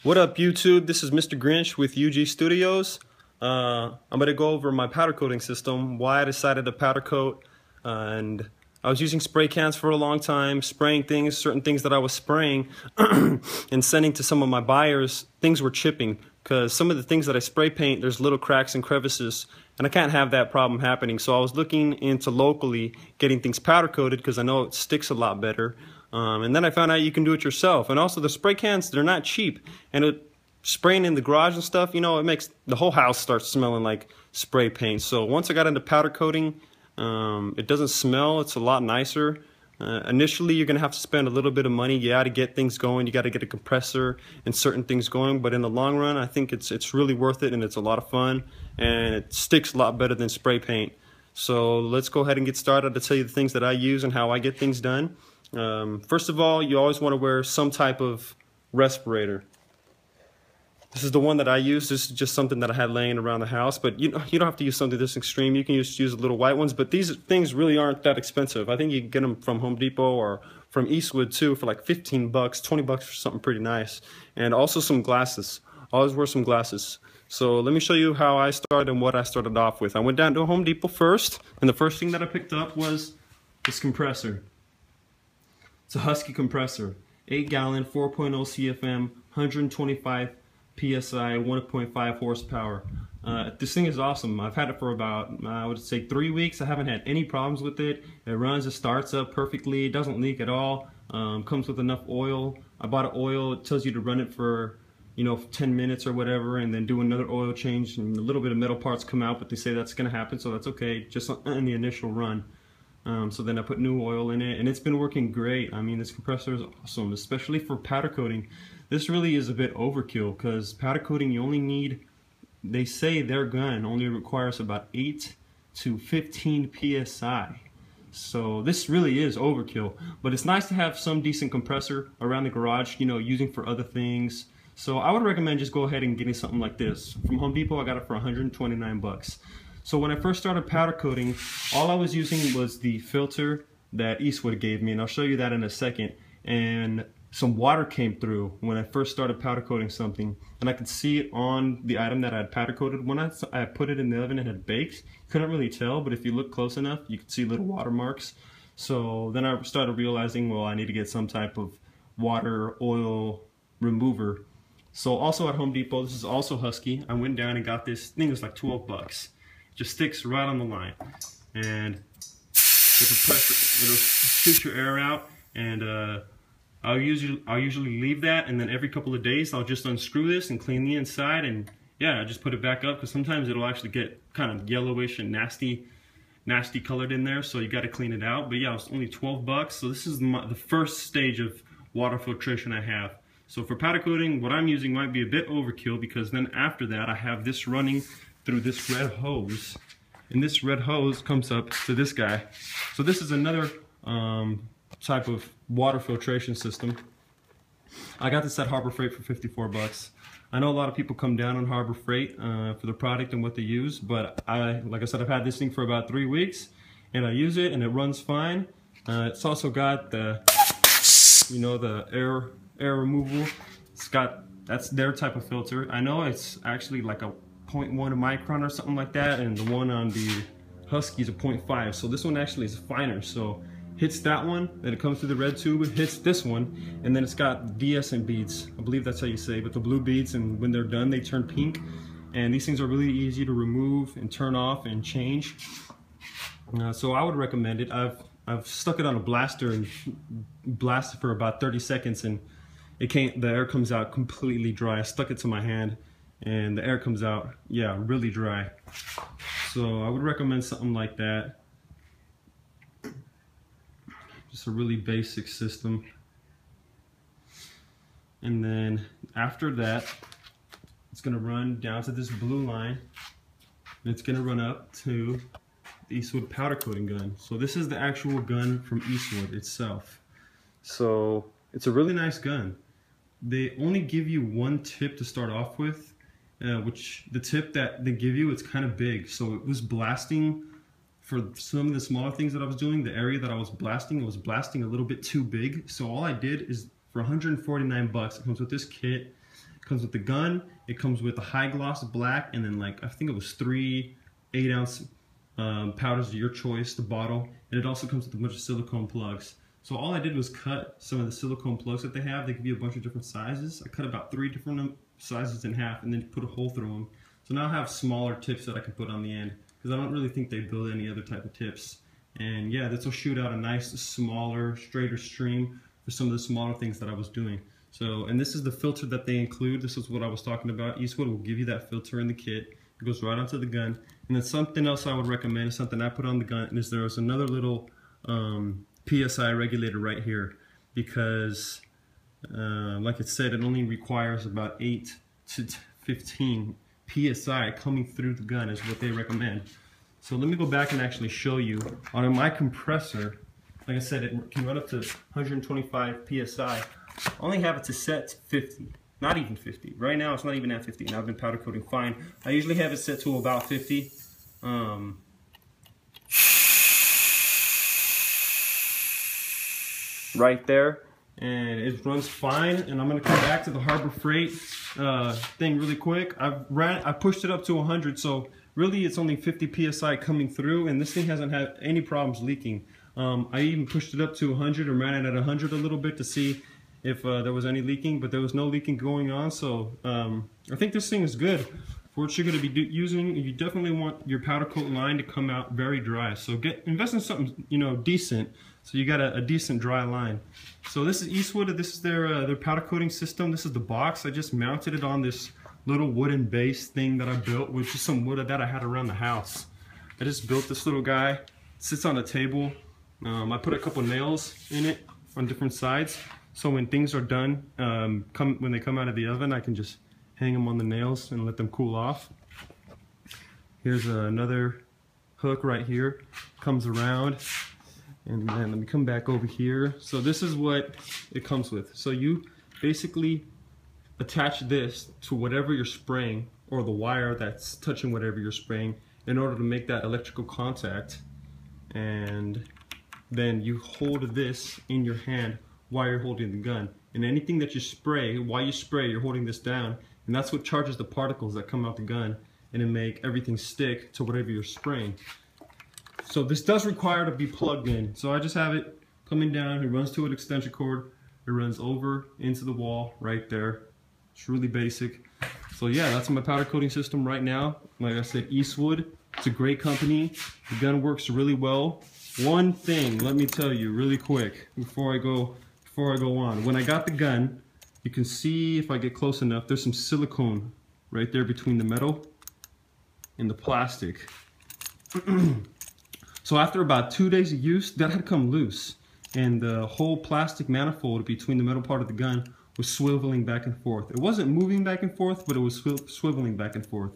What up, YouTube? This is Mr. Grinch with ugstudioz. I'm going to go over my powder coating system, why I decided to powder coat, and I was using spray cans for a long time, spraying things, certain things that I was spraying and sending to some of my buyers. Things were chipping because some of the things that I spray paint, there's little cracks and crevices, and I can't have that problem happening. So I was looking into locally getting things powder coated because I know it sticks a lot better. And then I found out you can do it yourself. And also the spray cans, they're not cheap. And spraying in the garage and stuff, you know, it makes the whole house start smelling like spray paint. So once I got into powder coating, it doesn't smell. It's a lot nicer. Initially, you're going to have to spend a little bit of money, to get things going. You got to get a compressor and certain things going. But in the long run, I think it's really worth it, and it's a lot of fun. And it sticks a lot better than spray paint. So let's go ahead and get started to tell you the things that I use and how I get things done. First of all, you always want to wear some type of respirator. This is the one that I use. This is just something that I had laying around the house, but you don't have to use something this extreme. You can just use little white ones, but these things really aren't that expensive. I think you can get them from Home Depot or from Eastwood too for like 15 bucks, 20 bucks for something pretty nice. And also some glasses. Always wear some glasses. So let me show you how I started and what I started off with. I went down to Home Depot first, and the first thing that I picked up was this compressor. It's a Husky Compressor, 8-gallon, 4.0 CFM, 125 PSI, 1.5 horsepower. This thing is awesome. I've had it for about, I would say 3 weeks. I haven't had any problems with it. It runs, it starts up perfectly. It doesn't leak at all. Comes with enough oil. I bought an oil. It tells you to run it for, 10 minutes or whatever, and then do another oil change, and a little bit of metal parts come out, but they say that's going to happen, so that's okay, just in the initial run. So then I put new oil in it, and it's been working great. I mean, this compressor is awesome, especially for powder coating. This really is a bit overkill, because powder coating, you only need, they say their gun only requires about 8 to 15 PSI. So this really is overkill, but it's nice to have some decent compressor around the garage, using for other things. So I would recommend just go ahead and getting something like this. From Home Depot, I got it for 129 bucks. So when I first started powder coating, all I was using was the filter that Eastwood gave me, and I'll show you that in a second. And some water came through when I first started powder coating something, and I could see it on the item that I had powder coated. When I put it in the oven, it had baked. Couldn't really tell, but if you look close enough, you could see little water marks. So then I started realizing, well, I need to get some type of water oil remover. So also at Home Depot, this is also Husky. I went down and got this thing. It was like 12 bucks. Just sticks right on the line, and the compressor, it'll shoot your air out. And I'll usually leave that, and then every couple of days I'll just unscrew this and clean the inside, and I just put it back up, because sometimes it'll actually get kind of yellowish and nasty colored in there, so you got to clean it out. But yeah, it's only 12 bucks. So this is the first stage of water filtration I have. So for powder coating, what I'm using might be a bit overkill, because then after that I have this running through this red hose, and this red hose comes up to this guy. So this is another type of water filtration system. I got this at Harbor Freight for 54 bucks. I know a lot of people come down on Harbor Freight for the product and what they use, but like I said, I've had this thing for about 3 weeks, and I use it and it runs fine. It's also got the, the air removal. That's their type of filter. I know it's actually like a 0.1 micron or something like that, and the one on the Husky is a 0.5, so this one actually is finer. So hits that one, then it comes through the red tube, it hits this one, and then it's got deescent beads. I believe that's how you say it, but the blue beads, and when they're done they turn pink. And these things are really easy to remove and turn off and change. So I would recommend it. I've stuck it on a blaster and blasted for about 30 seconds, and the air comes out completely dry. I stuck it to my hand, and the air comes out, really dry. So I would recommend something like that. Just a really basic system. And then after that, it's gonna run down to this blue line, and it's gonna run up to the Eastwood Powder-Coating Gun. So this is the actual gun from Eastwood itself. So it's a really nice gun. They only give you one tip to start off with, which the tip that they give you, it's kind of big. So it was blasting, for some of the smaller things that I was doing, the area that I was blasting, it was blasting a little bit too big. So all I did is, for 149 bucks, it comes with this kit, Comes with the gun, it comes with a high gloss black, and then like, I think it was 3 8-ounce powders of your choice, the bottle, and it also comes with a bunch of silicone plugs. So all I did was cut some of the silicone plugs that they have. They give you a bunch of different sizes. I cut about 3 different sizes in half and then put a hole through them. So now I have smaller tips that I can put on the end, because I don't really think they build any other type of tips. And yeah, this will shoot out a nice, smaller, straighter stream for some of the smaller things that I was doing. So, and this is the filter that they include. This is what I was talking about. Eastwood will give you that filter in the kit. It goes right onto the gun. And then something else I would recommend, something I put on the gun, is there's another little Psi regulator right here, because like it said, it only requires about 8 to 15 PSI coming through the gun is what they recommend. So let me go back and actually show you. On my compressor, like I said, it can run up to 125 PSI. I only have it to set to 50, not even 50. Right now it's not even at 50, and I've been powder coating fine. I usually have it set to about 50. Right there, and it runs fine. And I'm gonna come back to the Harbor Freight thing really quick. I pushed it up to 100, so really it's only 50 PSI coming through, and this thing hasn't had any problems leaking. I even pushed it up to 100 and ran it at 100 a little bit to see if there was any leaking, but there was no leaking going on. So I think this thing is good for what you're going to be using. You definitely want your powder coat line to come out very dry. So invest in something, you know, decent, so you got a decent dry line. So this is Eastwood. This is their powder coating system. This is the box. I just mounted it on this little wooden base thing that I built with just some wood that I had around the house. I just built this little guy. It sits on a table. I put a couple nails in it on different sides, so when things are done, when they come out of the oven, I can just hang them on the nails and let them cool off. Here's another hook right here. Comes around, and then let me come back over here. So this is what it comes with. So you basically attach this to whatever you're spraying, or the wire that's touching whatever you're spraying, in order to make that electrical contact. And then you hold this in your hand while you're holding the gun. And anything that you spray, while you spray, you're holding this down, and that's what charges the particles that come out the gun, and it make everything stick to whatever you're spraying. So this does require to be plugged in. So I just have it coming down. It runs to an extension cord. It runs over into the wall right there. It's really basic. So yeah, that's my powder coating system right now. Like I said, Eastwood. It's a great company. The gun works really well. One thing, let me tell you really quick before I go on. When I got the gun, you can see, if I get close enough, there's some silicone right there between the metal and the plastic. So after about 2 days of use, that had come loose, and the whole plastic manifold between the metal part of the gun was swiveling back and forth. It wasn't moving back and forth, but it was swiveling back and forth.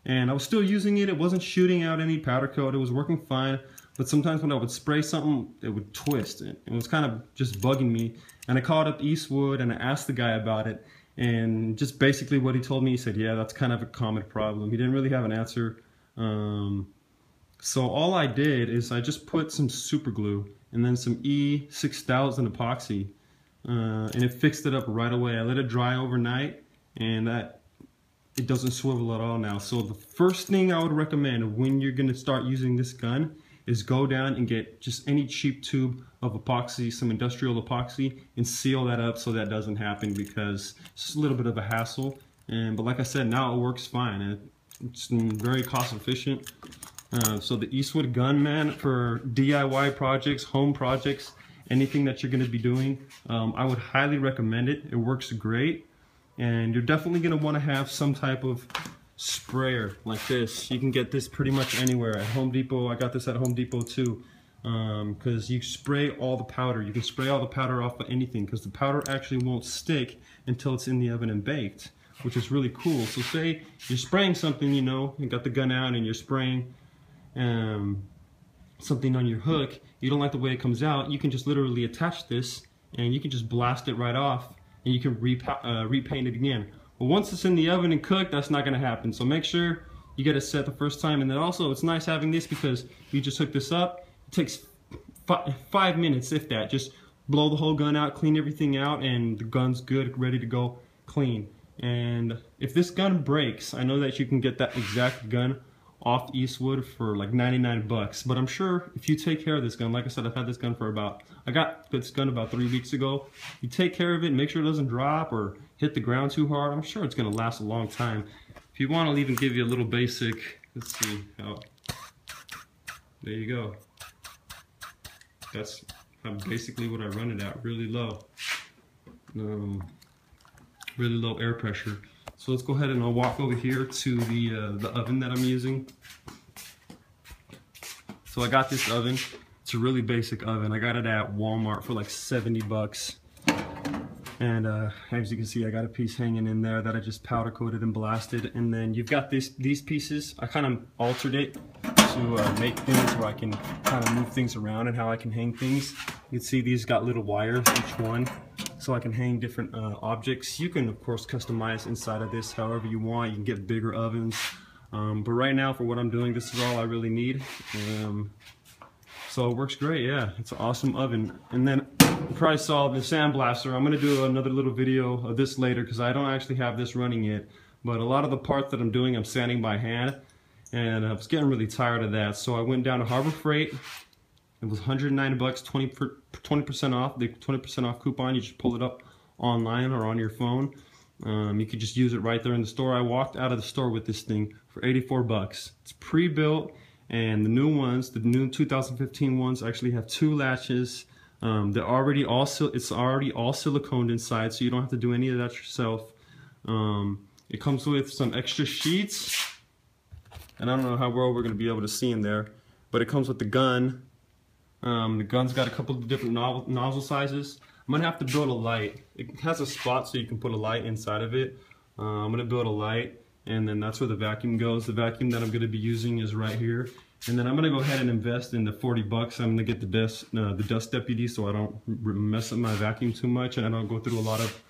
And I was still using it. It wasn't shooting out any powder coat. It was working fine. But sometimes when I would spray something, it would twist. It was kind of just bugging me. And I called up Eastwood and I asked the guy about it. And just basically what he told me, he said, yeah, that's kind of a common problem. He didn't really have an answer. So all I did is I just put some super glue and then some E6000 epoxy. And it fixed it up right away. I let it dry overnight, and it doesn't swivel at all now. So the first thing I would recommend when you're going to start using this gun is go down and get just any cheap tube of epoxy, some industrial epoxy, and seal that up so that doesn't happen, because it's just a little bit of a hassle. But like I said, now it works fine, and it's very cost efficient. So the Eastwood gun, man, for DIY projects, home projects, anything that you're going to be doing, I would highly recommend it. It works great, and you're definitely going to want to have some type of sprayer like this. You can get this pretty much anywhere. At Home Depot, I got this at Home Depot too, because you spray all the powder. You can spray all the powder off of anything, because the powder actually won't stick until it's in the oven and baked, which is really cool. So say you're spraying something, you know, you got the gun out and you're spraying something on your hook, you don't like the way it comes out, you can just literally attach this and you can just blast it right off, and you can repaint it again. But once it's in the oven and cooked, that's not going to happen. So make sure you get it set the first time. And then also, it's nice having this because you just hook this up. It takes 5 minutes, if that. Just blow the whole gun out, clean everything out, and the gun's good, ready to go clean. And if this gun breaks, I know that you can get that exact gun off Eastwood for like 99 bucks. But I'm sure if you take care of this gun, like I said, I've had this gun for I got this gun about 3 weeks ago. You take care of it, make sure it doesn't drop or hit the ground too hard, I'm sure it's gonna last a long time. If you want, I'll even give you a little basic, let's see, there you go. That's basically what I run it at, really low air pressure. So let's go ahead and I'll walk over here to the oven that I'm using. So I got this oven. It's a really basic oven. I got it at Walmart for like 70 bucks. And as you can see, I got a piece hanging in there that I just powder coated and blasted. And then you've got these pieces. I kind of altered it to make things where I can kind of move things around and how I can hang things. You can see these got little wires, each one, so I can hang different objects. You can, of course, customize inside of this however you want. You can get bigger ovens. But right now, for what I'm doing, this is all I really need. So it works great, yeah. It's an awesome oven. And then you probably saw the Sandblaster. I'm gonna do another little video of this later because I don't actually have this running yet. But a lot of the parts that I'm doing, I'm sanding by hand. And I was getting really tired of that. So I went down to Harbor Freight. It was 109 bucks, 20% off. The 20% off coupon, you just pull it up online or on your phone. You could just use it right there in the store. I walked out of the store with this thing for 84 bucks. It's pre-built, and the new ones, the new 2015 ones, actually have 2 latches. They're already it's already all siliconed inside, so you don't have to do any of that yourself. It comes with some extra sheets, and I don't know how well we're going to be able to see in there, but it comes with the gun. The gun's got a couple of different nozzle sizes. I'm gonna have to build a light. It has a spot so you can put a light inside of it. I'm gonna build a light, and then that's where the vacuum goes. The vacuum that I'm gonna be using is right here. And then I'm gonna go ahead and invest in the 40 bucks. I'm gonna get the dust deputy so I don't mess up my vacuum too much and I don't go through a lot of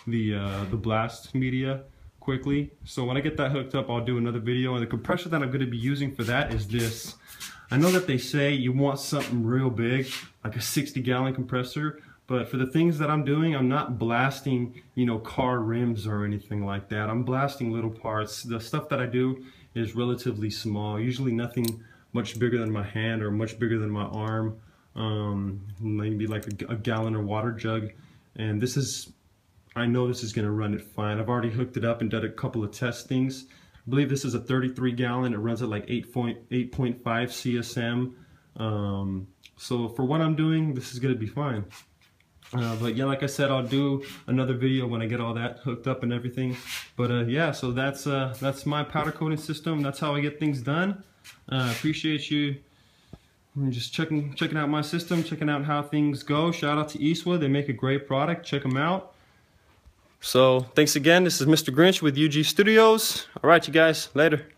the blast media quickly. So when I get that hooked up, I'll do another video. And the compressor that I'm gonna be using for that is this. I know that they say you want something real big, like a 60-gallon compressor, but for the things that I'm doing, I'm not blasting, you know, car rims or anything like that. I'm blasting little parts. The stuff that I do is relatively small, usually nothing much bigger than my hand or much bigger than my arm, maybe like a gallon or water jug. And this is, I know this is gonna run it fine. I've already hooked it up and done a couple of testings. I believe this is a 33-gallon. It runs at like 8.5 CSM. So for what I'm doing, this is gonna be fine. But yeah, like I said, I'll do another video when I get all that hooked up and everything. But yeah, so that's my powder coating system. That's how I get things done. Appreciate you just checking out my system, checking out how things go. Shout out to Eastwood. They make a great product. Check them out. So thanks again. This is Mr. Grinch with UG Studios. All right, you guys. Later.